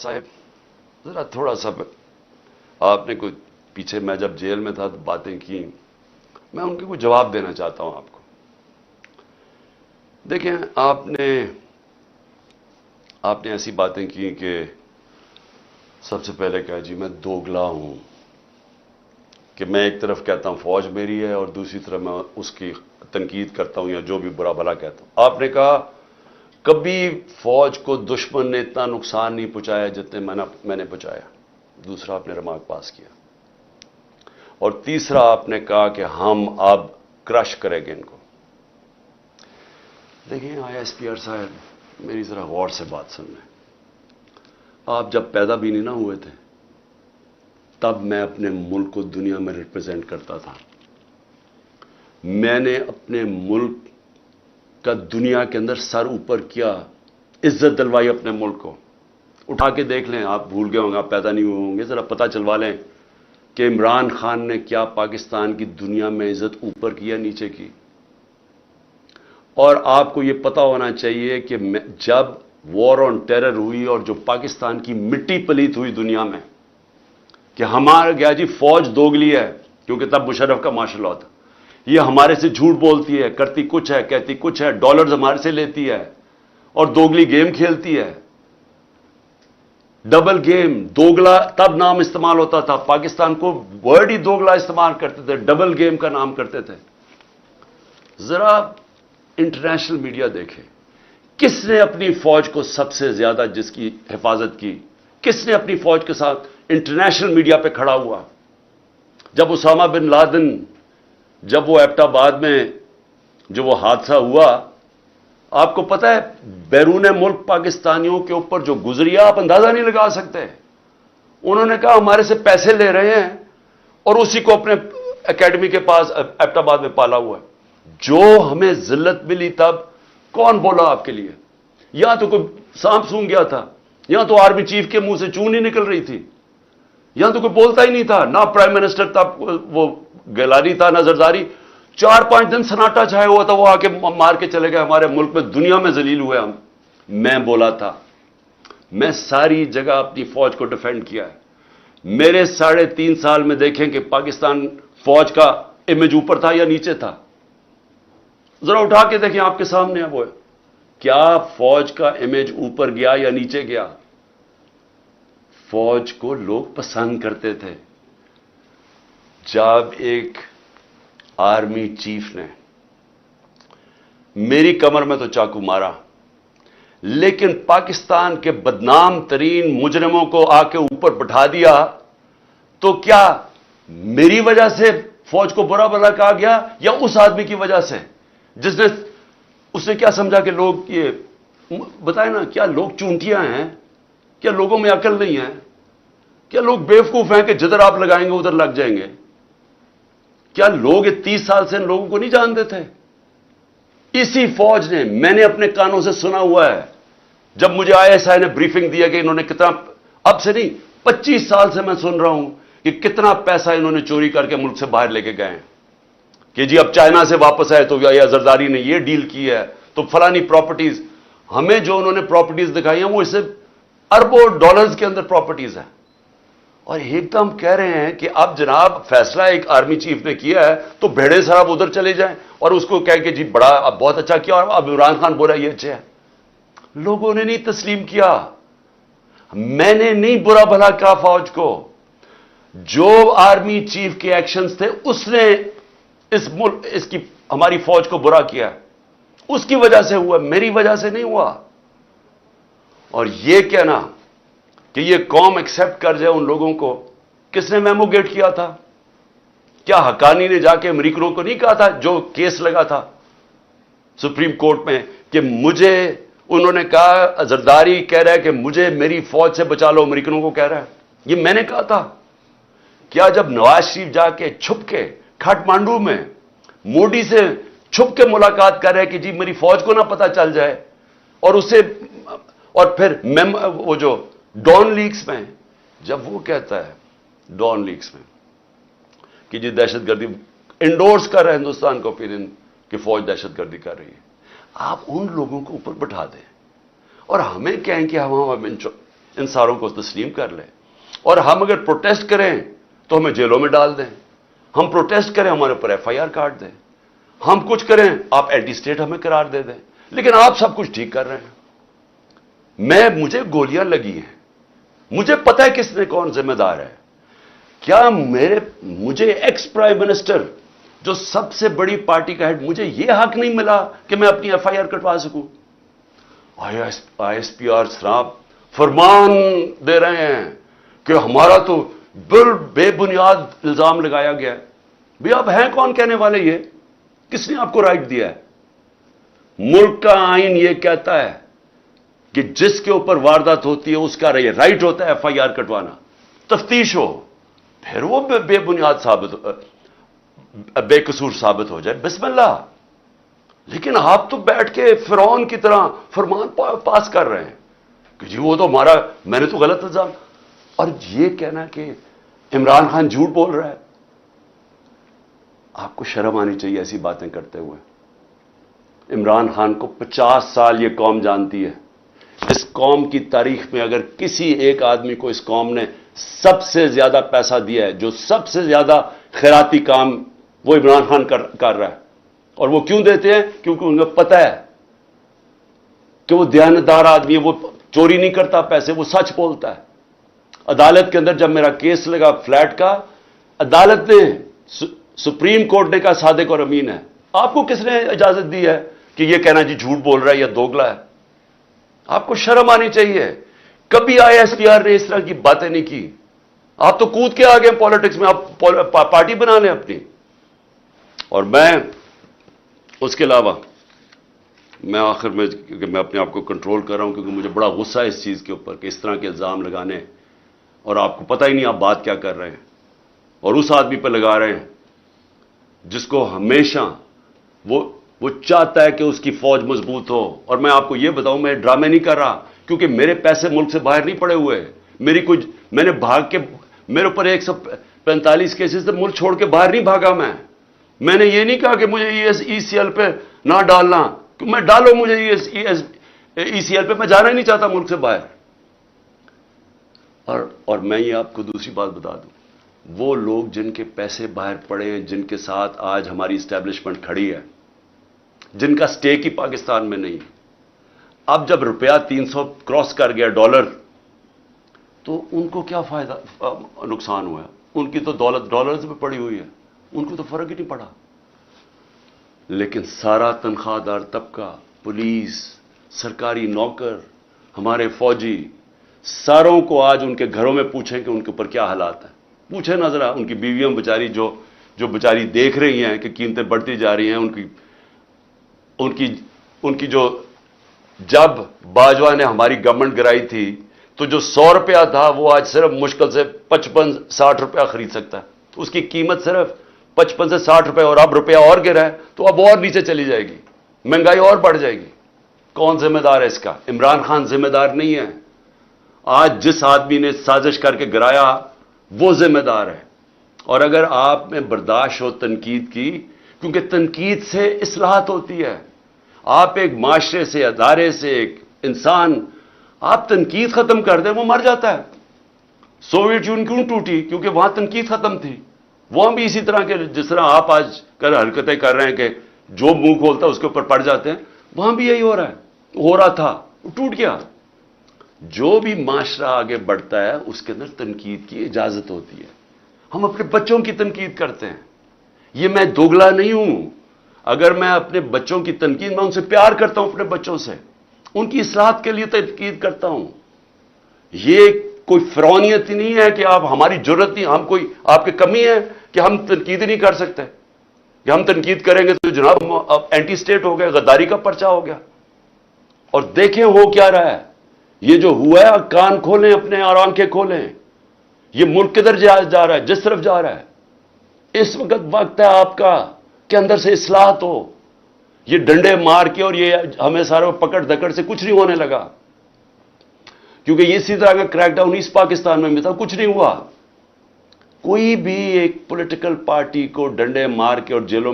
صاحب ذرا تھوڑا سا آپ نے کوئی پیچھے میں جب جیل میں تھا تو باتیں کی، میں ان کے کوئی جواب دینا چاہتا ہوں آپ کو. دیکھیں آپ نے ایسی باتیں کی کہ سب سے پہلے کہا جی میں دوگلا ہوں، کہ میں ایک طرف کہتا ہوں فوج میری ہے اور دوسری طرف میں اس کی تنقید کرتا ہوں یا جو بھی برا بھلا کہتا ہوں. آپ نے کہا کبھی فوج کو دشمن نے اتنا نقصان نہیں پہنچایا جتنے میں نے پہنچایا. دوسرا آپ نے ریمارک پاس کیا. اور تیسرا آپ نے کہا کہ ہم اب کرش کریں گے ان کو. دیکھیں ISPR صاحب میری ذرا غور سے بات سن لیں. آپ جب پیدا بھی نہیں نہ ہوئے تھے تب میں اپنے ملک کو دنیا میں ریپرزینٹ کرتا تھا. میں نے اپنے ملک کا دنیا کے اندر سر اوپر کیا، عزت دلوائی اپنے ملک کو. اٹھا کے دیکھ لیں، آپ بھول گئے ہوں گے، آپ پیدا نہیں ہوئے ہوں گے، ذرا پتہ چلوا لیں کہ عمران خان نے کیا پاکستان کی دنیا میں عزت اوپر کی یا نیچے کی. اور آپ کو یہ پتا ہونا چاہیے کہ جب وار آن ٹیرر ہوئی اور جو پاکستان کی مٹی پلیت ہوئی دنیا میں کہ ہمارا گیا جی فوج دوگلی ہے، کیونکہ تب مشرف کا مارشل لاء تھا، یہ ہمارے سے جھوٹ بولتی ہے، کرتی کچھ ہے کہتی کچھ ہے، ڈالرز ہمارے سے لیتی ہے اور دوگلی گیم کھیلتی ہے. ڈبل گیم، دوگلا تب نام استعمال ہوتا تھا. پاکستان کو ورڈ ہی دوگلا استعمال کرتے تھے، ڈبل گیم کا نام کرتے تھے. ذرا انٹرنیشنل میڈیا دیکھے، کس نے اپنی فوج کو سب سے زیادہ جس کی حفاظت کی، کس نے اپنی فوج کے ساتھ انٹرنیشنل میڈیا پہ کھڑا ہوا؟ جب اسامہ بن لادن، جب وہ ایبٹ آباد میں جو وہ حادثہ ہوا، آپ کو پتہ ہے بیرون ملک پاکستانیوں کے اوپر جو گزری آپ اندازہ نہیں لگا سکتے. انہوں نے کہا ہمارے سے پیسے لے رہے ہیں اور اسی کو اپنے اکیڈمی کے پاس ایبٹ آباد میں پالا ہوا ہے. جو ہمیں ذلت ملی تب کون بولا آپ کے لیے؟ یہاں تو کوئی سانپ سونگ گیا تھا، یہاں تو آرمی چیف کے منہ سے چون نہیں نکل رہی تھی، یہاں تو کوئی بولتا ہی نہیں تھا، نہ پرائم منسٹر تھا، وہ گیلانی تھا، نہ زرداری. 4-5 دن سناٹا چھایا ہوا تھا، وہ آ کے مار کے چلے گئے. ہمارے ملک میں دنیا میں ذلیل ہوئے ہم. میں بولا تھا، میں ساری جگہ اپنی فوج کو ڈیفینڈ کیا ہے. میرے 3.5 سال میں دیکھیں کہ پاکستان فوج کا امیج اوپر تھا یا نیچے تھا. ذرا اٹھا کے دیکھیں، آپ کے سامنے ہے وہ، کیا فوج کا امیج اوپر گیا یا نیچے گیا؟ فوج کو لوگ پسند کرتے تھے. جب ایک آرمی چیف نے میری کمر میں تو چاقو مارا، لیکن پاکستان کے بدنام ترین مجرموں کو آ کے اوپر بٹھا دیا، تو کیا میری وجہ سے فوج کو برا بھلا کہا گیا یا اس آدمی کی وجہ سے جس نے اس نے کیا سمجھا کہ لوگ یہ بتائیں نا، کیا لوگ چونٹیاں ہیں؟ کیا لوگوں میں عقل نہیں ہے؟ کیا لوگ بیوقوف ہیں کہ جدھر آپ لگائیں گے ادھر لگ جائیں گے؟ کیا لوگ 30 سال سے ان لوگوں کو نہیں جانتے تھے؟ اسی فوج نے، میں نے اپنے کانوں سے سنا ہوا ہے، جب مجھے ISI نے بریفنگ دیا کہ انہوں نے کتنا، اب سے نہیں 25 سال سے میں سن رہا ہوں کہ کتنا پیسہ انہوں نے چوری کر کے ملک سے باہر لے کے گئے ہیں، کہ جی اب چائنا سے واپس آئے تو یا زرداری نے یہ ڈیل کی ہے تو فلانی پراپرٹیز. ہمیں جو انہوں نے پراپرٹیز دکھائی ہیں وہ اس سے اربوں ڈالرز کے اندر پراپرٹیز ہیں. اور ایک دم کہہ رہے ہیں کہ اب جناب فیصلہ ایک آرمی چیف نے کیا ہے تو بھیڑے صاحب ادھر چلے جائیں اور اس کو کہہ کہ جی بڑا اب بہت اچھا کیا اور اب عمران خان بولا یہ اچھا ہے. لوگوں نے نہیں تسلیم کیا. میں نے نہیں برا بھلا کہا فوج کو. جو آرمی چیف کے ایکشنز تھے اس نے اس کی ہماری فوج کو برا کیا، اس کی وجہ سے ہوا، میری وجہ سے نہیں ہوا. اور یہ کہنا کہ یہ قوم ایکسپٹ کر جائے ان لوگوں کو، کس نے میمو گیٹ کیا تھا؟ کیا حقانی نے جا کے امریکنوں کو نہیں کہا تھا جو کیس لگا تھا سپریم کورٹ میں کہ مجھے، انہوں نے کہا زرداری کہہ رہا ہے کہ مجھے میری فوج سے بچا لو، امریکنوں کو کہہ رہا ہے، یہ میں نے کہا تھا. کیا جب نواز شریف جا کے چھپ کے کھٹمانڈو میں مودی سے چھپ کے ملاقات کر رہے کہ جی میری فوج کو نہ پتا چل جائے، اور اسے اور پھر وہ جو ڈان لیکس میں جب وہ کہتا ہے ڈان لیکس میں کہ جی دہشت گردی انڈورس کر رہا ہے ہندوستان کا اوپینین کہ فوج دہشت گردی کر رہی ہے، آپ ان لوگوں کو اوپر بٹھا دیں اور ہمیں کہیں کہ ہم ان ساروں کو تسلیم کر لیں. اور ہم اگر پروٹیسٹ کریں تو ہمیں جیلوں میں ڈال دیں, ہم پروٹیسٹ کریں ہمارے اوپر ایف آئی آر کاٹ دیں, ہم کچھ کریں آپ اینٹی اسٹیٹ ہمیں قرار دے دیں, لیکن آپ سب کچھ ٹھیک کر رہے ہیں. مجھے گولیاں لگی ہیں, مجھے پتا ہے کس نے کون ذمہ دار ہے. کیا مجھے ایکس پرائم منسٹر جو سب سے بڑی پارٹی کا ہیڈ, مجھے یہ حق نہیں ملا کہ میں اپنی ایف آئی آر کٹوا سکوں؟ آئی ایس پی آر صاحب فرمان دے رہے ہیں کہ ہمارا تو بے بنیاد الزام لگایا گیا ہے. بھی آپ ہیں کون کہنے والے؟ یہ کس نے آپ کو رائٹ دیا ہے؟ ملک کا آئین یہ کہتا ہے کہ جس کے اوپر واردات ہوتی ہے اس کا رائٹ ہوتا ہے ایف آئی آر کٹوانا, تفتیش ہو, پھر وہ بے بنیاد بے قصور ثابت ہو جائے, بسم اللہ. لیکن آپ تو بیٹھ کے فرعون کی طرح فرمان پاس کر رہے ہیں کہ جی وہ تو ہمارا, میں نے تو غلط الزام. اور یہ کہنا کہ عمران خان جھوٹ بول رہا ہے, آپ کو شرم آنی چاہیے ایسی باتیں کرتے ہوئے. عمران خان کو 50 سال یہ قوم جانتی ہے. اس قوم کی تاریخ میں اگر کسی ایک آدمی کو اس قوم نے سب سے زیادہ پیسہ دیا ہے, جو سب سے زیادہ خیراتی کام وہ عمران خان کر رہا ہے. اور وہ کیوں دیتے ہیں؟ کیونکہ انہیں پتہ ہے کہ وہ دیانتدار آدمی ہے, وہ چوری نہیں کرتا پیسے, وہ سچ بولتا ہے. عدالت کے اندر جب میرا کیس لگا فلیٹ کا, عدالت نے, سپریم کورٹ نے کہا صادق اور امین ہے. آپ کو کس نے اجازت دی ہے کہ یہ کہنا جی جھوٹ بول رہا ہے یا دوگلا ہے؟ آپ کو شرم آنی چاہیے. کبھی آئی ایس پی آر نے اس طرح کی باتیں نہیں کی. آپ تو کود کے آ گئے پالیٹکس میں, آپ پارٹی بنا لیں اپنی. اور میں اس کے علاوہ میں آخر میں, کیونکہ میں اپنے آپ کو کنٹرول کر رہا ہوں کیونکہ مجھے بڑا غصہ ہے اس چیز کے اوپر کہ اس طرح کے الزام لگانے, اور آپ کو پتہ ہی نہیں آپ بات کیا کر رہے ہیں, اور اس آدمی پہ لگا رہے ہیں جس کو ہمیشہ وہ چاہتا ہے کہ اس کی فوج مضبوط ہو. اور میں آپ کو یہ بتاؤں, میں ڈرامے نہیں کر رہا, کیونکہ میرے پیسے ملک سے باہر نہیں پڑے ہوئے. میں نے بھاگ کے, میرے اوپر 145 کیسز سے ملک چھوڑ کے باہر نہیں بھاگا. میں نے یہ نہیں کہا کہ مجھے ای سی ایل پہ نہ ڈالنا, کہ میں ڈالو مجھے ای سی ایل پہ, میں جانا ہی نہیں چاہتا ملک سے باہر. اور میں یہ آپ کو دوسری بات بتا دوں, وہ لوگ جن کے پیسے باہر پڑے ہیں, جن کے ساتھ آج ہماری اسٹیبلشمنٹ کھڑی ہے, جن کا سٹیک ہی پاکستان میں نہیں, اب جب روپیہ 300 کراس کر گیا ڈالر, تو ان کو کیا فائدہ, نقصان ہوا ہے؟ ان کی تو دولت ڈالرز میں پڑی ہوئی ہے, ان کو تو فرق ہی نہیں پڑا. لیکن سارا تنخواہ دار طبقہ, پولیس, سرکاری نوکر, ہمارے فوجی, ساروں کو آج ان کے گھروں میں پوچھیں کہ ان کے اوپر کیا حالات ہیں. پوچھیں نہ ذرا, ان کی بیویاں بیچاری جو بیچاری دیکھ رہی ہیں کہ قیمتیں بڑھتی جا رہی ہیں, ان کی جو, جب باجوہ نے ہماری گورنمنٹ گرائی تھی تو جو 100 روپیہ تھا وہ آج صرف مشکل سے 55-60 روپیہ خرید سکتا ہے. اس کی قیمت صرف 55 سے 60 روپے, اور اب روپیہ اور گرا ہے تو اب اور نیچے چلی جائے گی, مہنگائی اور بڑھ جائے گی. کون ذمہ دار ہے اس کا؟ عمران خان ذمہ دار نہیں ہے. آج جس آدمی نے سازش کر کے گرایا وہ ذمہ دار ہے. اور اگر آپ میں برداشت ہو تنقید کی, کیونکہ تنقید سے اصلاحات ہوتی ہے. آپ ایک معاشرے سے, ادارے سے, ایک انسان, آپ تنقید ختم کر دیں وہ مر جاتا ہے. سوویت یونین کیوں ٹوٹی؟ کیونکہ وہاں تنقید ختم تھی. وہاں بھی اسی طرح کے, جس طرح آپ آج حرکتیں کر رہے ہیں کہ جو منہ کھولتا ہے اس کے اوپر پڑ جاتے ہیں, وہاں بھی یہی ہو رہا تھا, وہ ٹوٹ گیا. جو بھی معاشرہ آگے بڑھتا ہے اس کے اندر تنقید کی اجازت ہوتی ہے. ہم اپنے بچوں کی تنقید کرتے ہیں. یہ میں دوگلا نہیں ہوں. اگر میں اپنے بچوں کی تنقید, میں ان سے پیار کرتا ہوں, اپنے بچوں سے ان کی اصلاحات کے لیے تنقید کرتا ہوں. یہ کوئی فرعونیت ہی نہیں ہے کہ آپ, ہماری ضرورت نہیں, ہم کوئی آپ کی کمی ہے کہ ہم تنقید نہیں کر سکتے, کہ ہم تنقید کریں گے تو جناب اب اینٹی اسٹیٹ ہو گیا, غداری کا پرچہ ہو گیا. اور دیکھیں ہو کیا رہا ہے. یہ جو ہوا ہے, کان کھولیں اپنے اور آنکھیں کھولیں. یہ ملک کدھر جا رہا ہے, جس طرف جا رہا ہے. اس وقت ہے آپ کا کہ اندر سے اصلاحات ہو. یہ ڈنڈے مار کے اور یہ ہمیں سارے پکڑ دکڑ سے کچھ نہیں ہونے لگا, کیونکہ اسی طرح کا کریک ڈاؤن ایسٹ پاکستان میں بھی تھا, کچھ نہیں ہوا. کوئی بھی ایک پولیٹیکل پارٹی کو ڈنڈے مار کے اور جیلوں